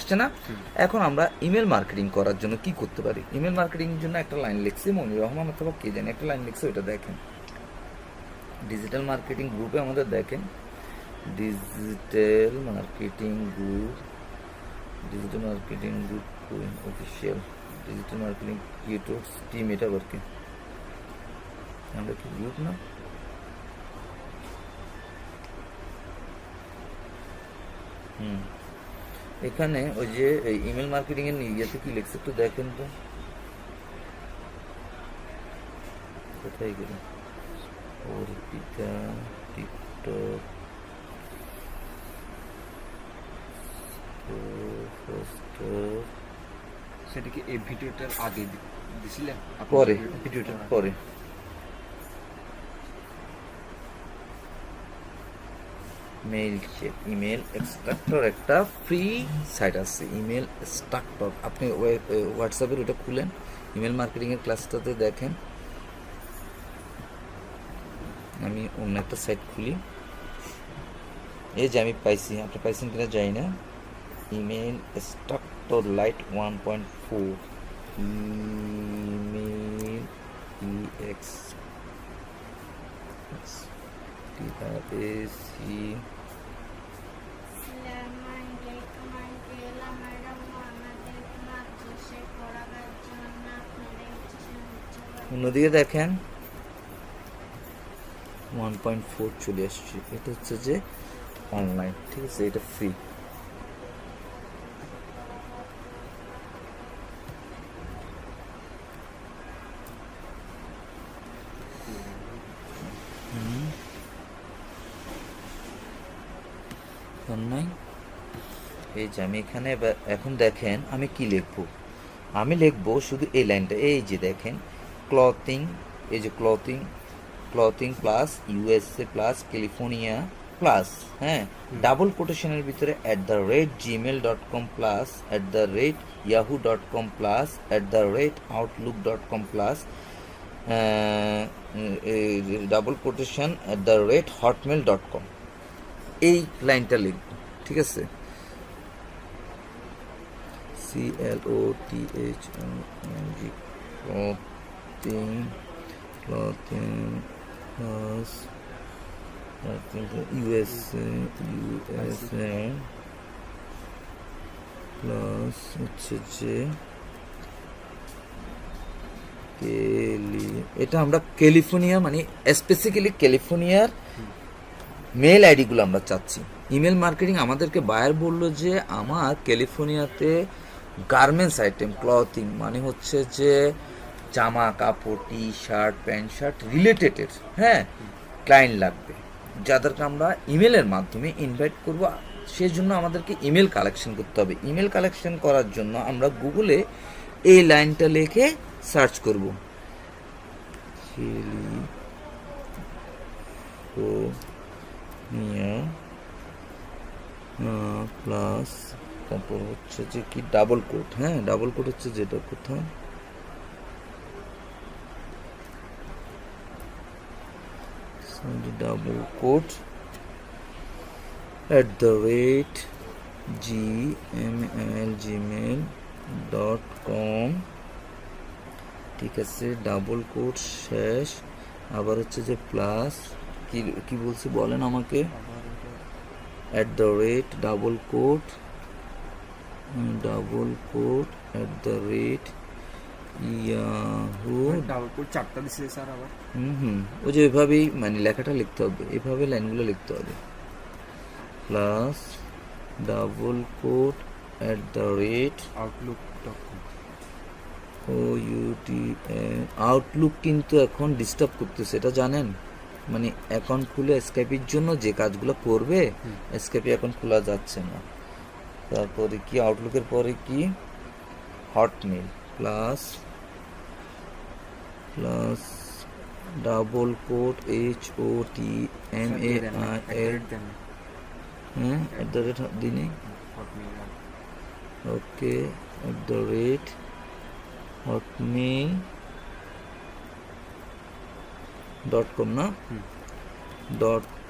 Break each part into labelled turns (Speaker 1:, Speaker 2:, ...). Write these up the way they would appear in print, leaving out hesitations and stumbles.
Speaker 1: আসছে না? এখন আমরা ইমেল মার্কেটিং করার জন্য কি করতে পারি? ইমেল মার্কেটিং এর জন্য একটা লাইন লিখছি, মনির রহমান অথবা কে জানি একটা লাইন লিখছে, ওটা দেখেন। ডিজিটাল মার্কেটিং গ্রুপে আমাদের দেখেন, digital marketing group official digital marketing creators team, এটা আবার কি? আমরা কি গ্রুপ না? এখানে ওই যে ইমেল মার্কেটিং এর ইয়েতে কি লিখছে একটু দেখেন তো, কোথায় গেল? অর্পিতা টিকটক
Speaker 2: সেটা কি এই ভিডিওটার আগে দিছিলেন?
Speaker 1: পরে, ভিডিওটার পরে। মেইলচেক ইমেল এক্সট্রাক্টর একটা ফ্রি সাইট আছে, ইমেল এক্সট্রাক্টর। আপনি হোয়াটসঅ্যাপের ওটা খুলেন, ইমেল মার্কেটিং এর ক্লাসটাতে দেখেন। আমি অন্য একটা সাইট খুলি, এই যে আমি পাইছি, আপনি পাইছেন কিনা জানি না। Email extractor light 1.4 email EX TRAC অন্যদিকে দেখেন 1.4 চলে আসছে। এটা হচ্ছে যে অনলাইন, ঠিক আছে, এটা ফ্রি। অনলাইন, এই যে আমি এখানে এখন দেখেন আমি কি লিখবো। আমি লিখবো শুধু এই লাইনটা, এই যে দেখেন ক্লথিং, এই যে clothing plus USA plus California plus, হ্যাঁ, ডাবল কোটেশনের ভিতরে @gmail.com plus @yahoo.com plus @outlook.com plus double quotation @hotmail.com, এই লাইনটা লিখবো, ঠিক আছে। CLOTHING plus USA প্লাস হচ্ছে যে এটা আমরা ক্যালিফোর্নিয়া, মানে স্পেসিফিক্যালি ক্যালিফোর্নিয়ার মেল আইডিগুলো আমরা চাচ্ছি। ইমেল মার্কেটিং আমাদেরকে বায়ার বলল যে আমার ক্যালিফোর্নিয়াতে গার্মেন্টস আইটেম, ক্লথিং মানে হচ্ছে যে জামা কাপড়, টি শার্ট, প্যান্ট শার্ট রিলেটেডের, হ্যাঁ, ক্লায়েন্ট লাগবে, যাদেরকে আমরা ইমেলের মাধ্যমে ইনভাইট করব। সেজন্য আমাদেরকে ইমেল কালেকশন করতে হবে। ইমেল কালেকশন করার জন্য আমরা গুগলে এই লাইনটা লিখে সার্চ করব, প্লাস তারপর হচ্ছে যে কি ডাবল কোট, হ্যাঁ, ডাবল কোট হচ্ছে যেটা কোথায় ডাবল কোট @gmail.com, ঠিক আছে, ডাবল কোট শেষ, আবার হচ্ছে যে প্লাস কি কি বলছে বলেন আমাকে, double quote Yahoo,
Speaker 2: double quote 4টা দিছে স্যার আবার।
Speaker 1: ওই যে এভাবেই মানে লেখাটা লিখতে হবে, এভাবে লাইনগুলো লিখতে হবে। Plus double coat
Speaker 2: outlook.com।
Speaker 1: Outlook কিন্তু এখন ডিস্টার্ব করতেছে, এটা জানেন? মানে অ্যাকাউন্ট খুলে স্কাইপের জন্য যে কাজগুলো করবে, স্কাইপে এখন খোলা যাচ্ছে না। তারপরে কি আউটলুকের পরে কি Hotmail plus double quote HOTMAIL, হ্যাঁ, দিনে ওকে hotmail.com না,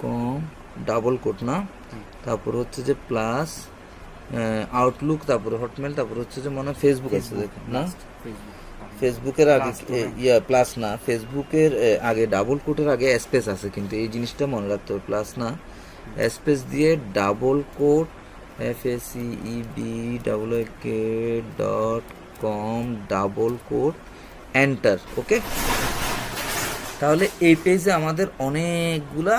Speaker 1: .com ডাবল কোট না, তারপর হচ্ছে যে প্লাস আউটলুক, তারপরে হটমেল, তারপরে হচ্ছে যে মনে হয় ফেসবুক আছে দেখেন না,
Speaker 2: ফেসবুক
Speaker 1: ফেসবুকের আগে
Speaker 2: Plus তো নাই।
Speaker 1: প্লাস না, ফেসবুকের আগে ডাবল কোটের আগে স্পেস আছে, কিন্তু এই জিনিসটা মনে রাখতে হবে, প্লাস না, স্পেস দিয়ে double quote FACEBWK.com double quote enter. Okay, তাহলে এই পেজে আমাদের অনেকগুলা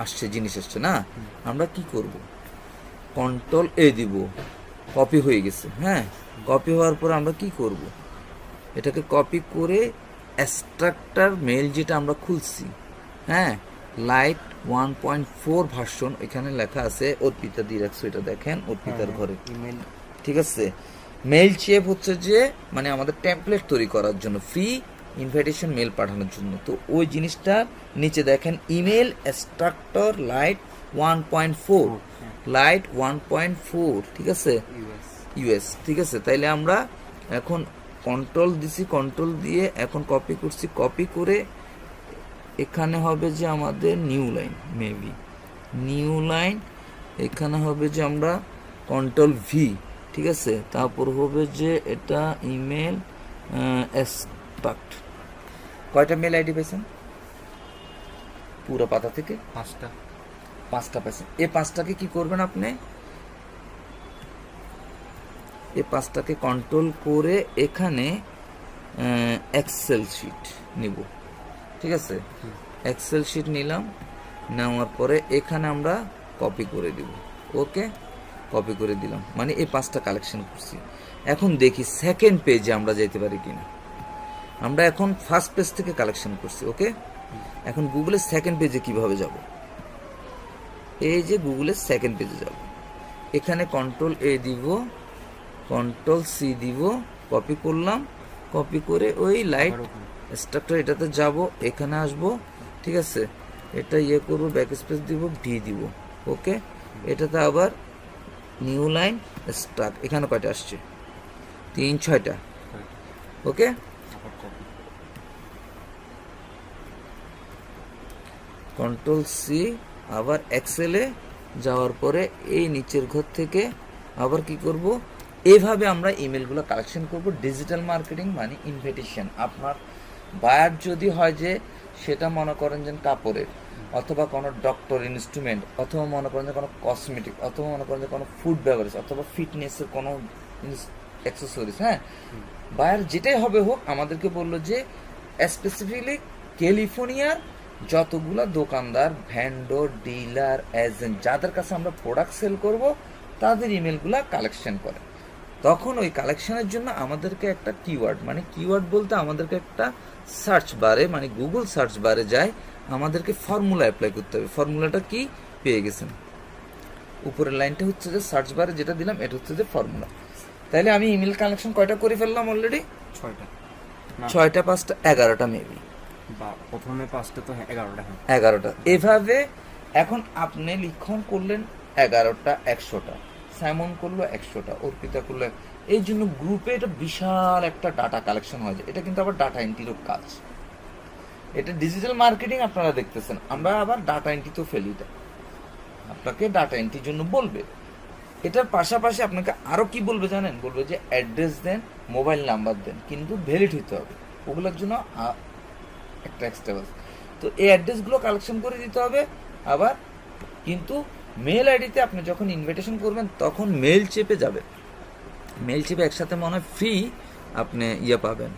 Speaker 1: আসছে, জিনিস আসছে না। আমরা কি করব, কন্ট্রোল এ দিব, কপি হয়ে গেছে। হ্যাঁ, কপি হওয়ার পর আমরা কি করব, এটাকে কপি করে এক্সট্রাক্টর মেল যেটা আমরা খুলছি, হ্যাঁ, লাইট 1.4 ভার্সন, এখানে লেখা আছে, অর্পিতা দিয়ে রাখছো, এটা দেখেন অর্পিতার ঘরে,
Speaker 2: ইমেল
Speaker 1: ঠিক আছে। মেল চেপ হচ্ছে যে মানে আমাদের টেমপ্লেট তৈরি করার জন্য, ফ্রি ইনভাইটেশন মেল পাঠানোর জন্য। তো ওই জিনিসটা নিচে দেখেন, ইমেল এক্সট্রাক্টর লাইট 1.4, লাইট 1.4, ঠিক আছে,
Speaker 2: ইউএস
Speaker 1: ইউএস, ঠিক আছে। তাইলে আমরা এখন কন্ট্রোল দিছি, কন্ট্রোল দিয়ে এখন কপি করছি, কপি করে এখানে হবে যে আমাদের new line, maybe new line, এখানে হবে যে আমরা কন্ট্রোল ভি, ঠিক আছে, তারপর হবে যে এটা ইমেল এক্সট্রাক্ট। কয়টা মেল আইডি পেয়েছেন পুরো পাতা থেকে?
Speaker 2: 5টা।
Speaker 1: 5টা পেয়েছেন। এই 5টাকে কি করবেন আপনি, এই 5টাকে কন্ট্রোল করে এখানে এক্সেল শিট নিব, ঠিক আছে, এক্সেল শিট নিলাম, নেওয়ার পরে এখানে আমরা কপি করে দিব। ওকে, কপি করে দিলাম, মানে এই 5টা কালেকশন করছি। এখন দেখি সেকেন্ড পেজে আমরা যেতে পারি কিনা। আমরা এখন ফার্স্ট পেজ থেকে কালেকশন করছি। ওকে, এখন গুগলের সেকেন্ড পেজে কিভাবে যাব, এই যে গুগলের সেকেন্ড পেজে যাব, এখানে কন্ট্রোল এ দিব, কন্ট্রোল সি দিব, কপি করলাম, কপি করে ওই লাইট স্ট্রাকচার এটাতে যাব, এখানে আসব, ঠিক আছে, এটা ইয়ে করবো, ব্যাক স্পেস দিব, ভি দিব। ওকে, এটাতে আবার নিউ লাইন স্ট্রাক, এখানে কয়টা আসছে, 3 6টা। ওকে,
Speaker 2: আবার কপি
Speaker 1: কন্ট্রোল সি, আবার এক্সেলে যাওয়ার পরে এই নিচের ঘর থেকে আবার কি করব, এইভাবে আমরা ইমেলগুলো কালেকশন করব। ডিজিটাল মার্কেটিং মানে ইনভিটেশন। আপনার বায়ার যদি হয় যে সেটা মনে করেন যে কাপড়ের, অথবা কোনো ডক্টর ইনস্ট্রুমেন্ট, অথবা মনে করেন যে কোনো কসমেটিক, অথবা মনে করেন যে কোনো ফুড বেভারেজ, অথবা ফিটনেসের কোনো অ্যাক্সেসরিজ, হ্যাঁ, বায়ার যেটাই হবে হোক, আমাদেরকে বললো যে স্পেসিফিকলি ক্যালিফোর্নিয়ার যতগুলা দোকানদার, ভ্যান্ডর, ডিলার, এজেন্ট, যাদের কাছে আমরা প্রোডাক্ট সেল করব, তাদের ইমেলগুলা কালেকশন করে। তখন ওই কালেকশনের জন্য আমাদেরকে একটা কিওয়ার্ড, মানে কিওয়ার্ড বলতে আমাদেরকে একটা সার্চ বারে, মানে গুগল সার্চ বারে যায়, আমাদেরকে ফর্মুলা অ্যাপ্লাই করতে হবে। ফর্মুলাটা কি পেয়ে গেছেন, উপরের লাইনটা হচ্ছে যে সার্চ বারে যেটা দিলাম, এটা হচ্ছে যে ফর্মুলা। তাইলে আমি ইমেল কালেকশন কয়টা করে ফেললাম অলরেডি,
Speaker 2: 6টা,
Speaker 1: 6টা 5টা 11টা মেবি,
Speaker 2: বা প্রথমে 5টা তো 11টা। হ্যাঁ,
Speaker 1: 11টা। এভাবে এখন আপনি লিখন করলেন 11টা, 100টা, সাইমন করলো 100টা, অর্পিতা করলো, এই জন্য গ্রুপে এটা বিশাল একটা ডাটা কালেকশন হয়ে যায়। এটা কিন্তু আবার ডাটা এন্ট্রিরও কাজ। এটা ডিজিটাল মার্কেটিং আপনারা দেখতেছেন, আমরা আবার ডাটা এন্ট্রিতেও ফেলি। এটা আপনাকে ডাটা এন্ট্রির জন্য বলবে। এটার পাশাপাশি আপনাকে আরো কি বলবে জানেন, বলবে যে অ্যাড্রেস দেন, মোবাইল নাম্বার দেন, কিন্তু ভ্যালিড হতে হবে, ওগুলোর জন্য একটা এক্সট্রা। তো এই অ্যাড্রেসগুলো কালেকশন করে দিতে হবে। আবার কিন্তু মেল আইডিতে আপনি যখন ইনভিটেশন করবেন তখন মেল চেপে যাবে, মেল চেপে একসাথে মনে হয় ফ্রি আপনি ইয়ে পাবেন,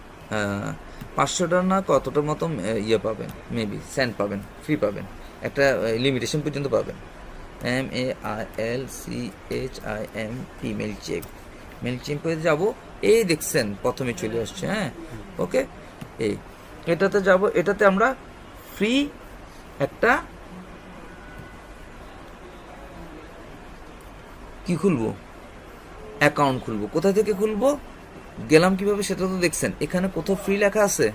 Speaker 1: 500টা না কতটার মতো ইয়ে পাবেন, মেবি সেন্ড পাবেন, ফ্রি পাবেন, একটা লিমিটেশন পর্যন্ত পাবেন। MAILCHIMP মেল চেপ, মেল চেপে যাব, এই দেখছেন প্রথমে চলে আসছে। হ্যাঁ, ওকে, এই এটাতে যাব, এটাতে আমরা ফ্রি একটা কি খুলবো, অ্যাকাউন্ট খুলবো। কোথা থেকে খুলবো, গেলাম কিভাবে সেটা তো দেখছেন, এখানে কোথাও ফ্রি লেখা আছে।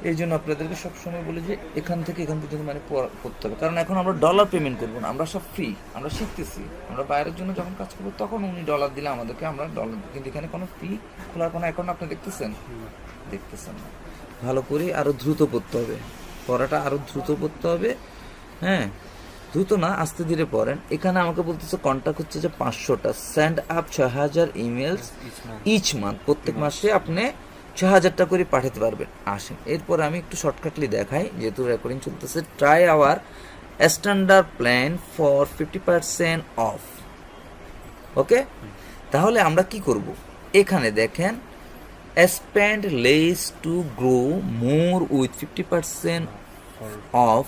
Speaker 1: এই জন্য আপনাদেরকে সবসময় বলি যে এখান থেকে এখান পর্যন্ত মানে করতে হবে, কারণ এখন আমরা ডলার পেমেন্ট করবো না, আমরা সব ফ্রি, আমরা শিখতেছি। আমরা বাইরের জন্য যখন কাজ করবো তখন উনি ডলার দিলে আমাদেরকে আমরা ডলার, কিন্তু এখানে কোনো ফ্রি খোলার কোনো অ্যাকাউন্ট আপনি দেখতেছেন, দেখতেছেন না। ভালো করে আরো দ্রুত করতে হবে, পড়াটা আরো দ্রুত করতে হবে। হ্যাঁ, দ্রুত না, আস্তে ধীরে পড়েন। এখানে আমাকে বলতেছে কন্ট্যাক্ট হচ্ছে যে 500টা, send up 6000 emails each month, প্রত্যেক মাসে আপনি 6000টা করে পাঠাতে পারবেন। আসেন এরপর আমি একটু শর্টকাটলি দেখাই, যেহেতু রেকর্ডিং চলতেছে। Try our standard plan for 50% অফ। ওকে, তাহলে আমরা কি করব? এখানে দেখেন spend less to grow more with 50% অফ।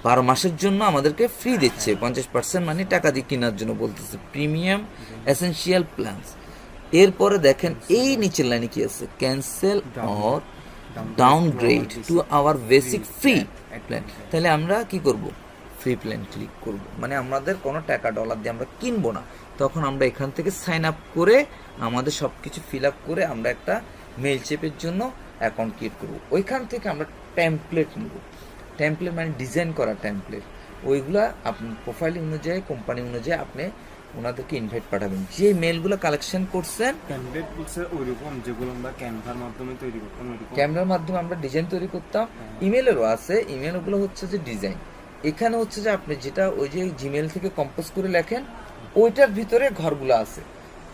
Speaker 1: 12 মাসের জন্য আমাদেরকে ফ্রি দিচ্ছে, 50% মানে টাকা দিয়ে কেনার জন্য বলতেছে, প্রিমিয়াম এসেনশিয়াল প্ল্যানস। এরপরে দেখেন এই নিচের লাইনে কি আছে, cancel or downgrade to our basic free plan. তাহলে আমরা কি করব? ফ্রি প্ল্যান ক্লিক করব, মানে আমাদের কোনো টাকা ডলার দিয়ে আমরা কিনবো না। তখন আমরা এখান থেকে সাইন আপ করে আমাদের সব কিছু ফিল আপ করে আমরা একটা মেইল চেপের জন্য অ্যাকাউন্ট ক্রিয়েট করব। ওইখান থেকে আমরা টেমপ্লেট নেব। টেমপ্লেট মানে ডিজাইন করা টেমপ্লেট, ওইগুলা আপনার প্রোফাইল অনুযায়ী, কোম্পানি অনুযায়ী আপনি ওনাদেরকে ইনভাইট পাঠাবেন। যে মেলগুলো কালেকশন করছেন,
Speaker 3: টেমপ্লেট বলছে ওইরকম যেগুলো আমরা ক্যানভার মাধ্যমে তৈরি করতাম, ওইরকম
Speaker 1: ক্যামেরার মাধ্যমে আমরা ডিজাইন তৈরি করতাম। ইমেলেরও আছে, ইমেলগুলো হচ্ছে যে ডিজাইন। এখানে হচ্ছে যে আপনি যেটা ওই যে জিমেল থেকে কম্পোজ করে লেখেন, ওইটার ভিতরে ঘরগুলো আছে,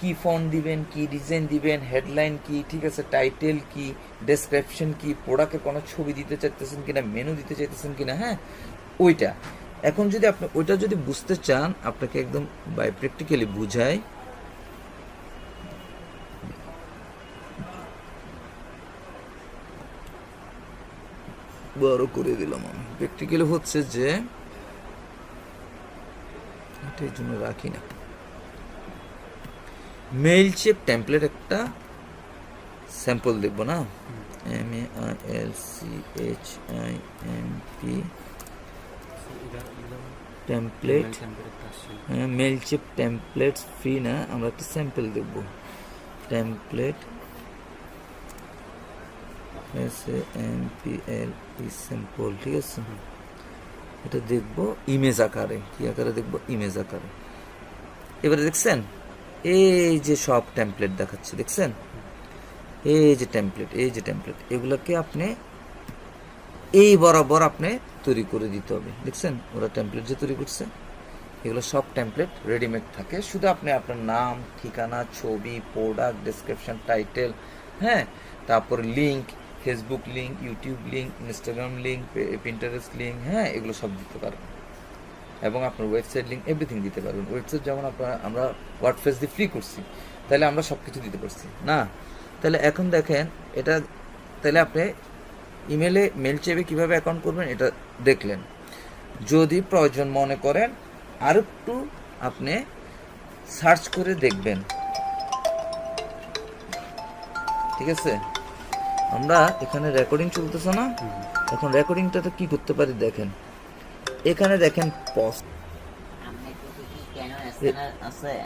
Speaker 1: কি ফন্ট দিবেন, কি ডিজাইন দিবেন, হেডলাইন কি, ঠিক আছে, টাইটেল কি, ডেসক্রিপশন কি, প্রোডাক্টের কোনো ছবি দিতে চাইতেছেন কিনা, মেনু দিতে চাইতেছেন কিনা, হ্যাঁ ওইটা। এখন যদি আপনি ওইটা যদি বুঝতে চান, আপনাকে একদম বাই প্র্যাকটিক্যালি বুঝাই। বড় করে দিলাম আমি। প্র্যাকটিক্যালি হচ্ছে যে এটার জন্য রাখি না, মেইল চেপ টেমপ্লেট একটা স্যাম্পল দেখবো না, MAILCHIMP template, Mailchimp templates free না, আমরা একটা স্যাম্পল দেখব। টেমপ্লেট SAMPL স্যাম্পল, ঠিক আছে, এটা দেখবো ইমেজ আকারে। কি আকারে দেখবো? ইমেজ আকারে। এবারে দেখছেন এই যে সব টেমপ্লেট দেখাচ্ছে, দেখছেন এই যে টেমপ্লেট, এই যে টেমপ্লেট, এগুলোকে আপনি এই বরাবর আপনি তৈরি করে দিতে হবে। দেখছেন ওরা টেমপ্লেট যে তৈরি করছে, এগুলো সব টেমপ্লেট রেডিমেড থাকে, শুধু আপনি আপনার নাম, ঠিকানা, ছবি, প্রোডাক্ট ডেসক্রিপশন, টাইটেল, হ্যাঁ, তারপর link, Facebook link, YouTube link, Instagram link, Pinterest link, হ্যাঁ এগুলো সব দিতে পারবেন। এবং আপনার ওয়েবসাইট লিঙ্ক এভরিথিং দিতে পারবেন। ওয়েবসাইট যেমন আমরা ওয়ার্ডপ্রেস দিয়ে ফ্রি করছি, তাহলে আমরা সব কিছু দিতে পারছি না। তাহলে এখন দেখেন এটা, তাহলে আপনি ইমেলে মেল চেপে কীভাবে অ্যাকাউন্ট করবেন এটা দেখলেন। যদি প্রয়োজন মনে করেন আর একটু আপনি সার্চ করে দেখবেন, ঠিক আছে। আমরা এখানে রেকর্ডিং চলতেছে না, এখন রেকর্ডিংটাতে কি করতে পারি দেখেন। এখানে দেখেন পজ,
Speaker 4: কেন আছে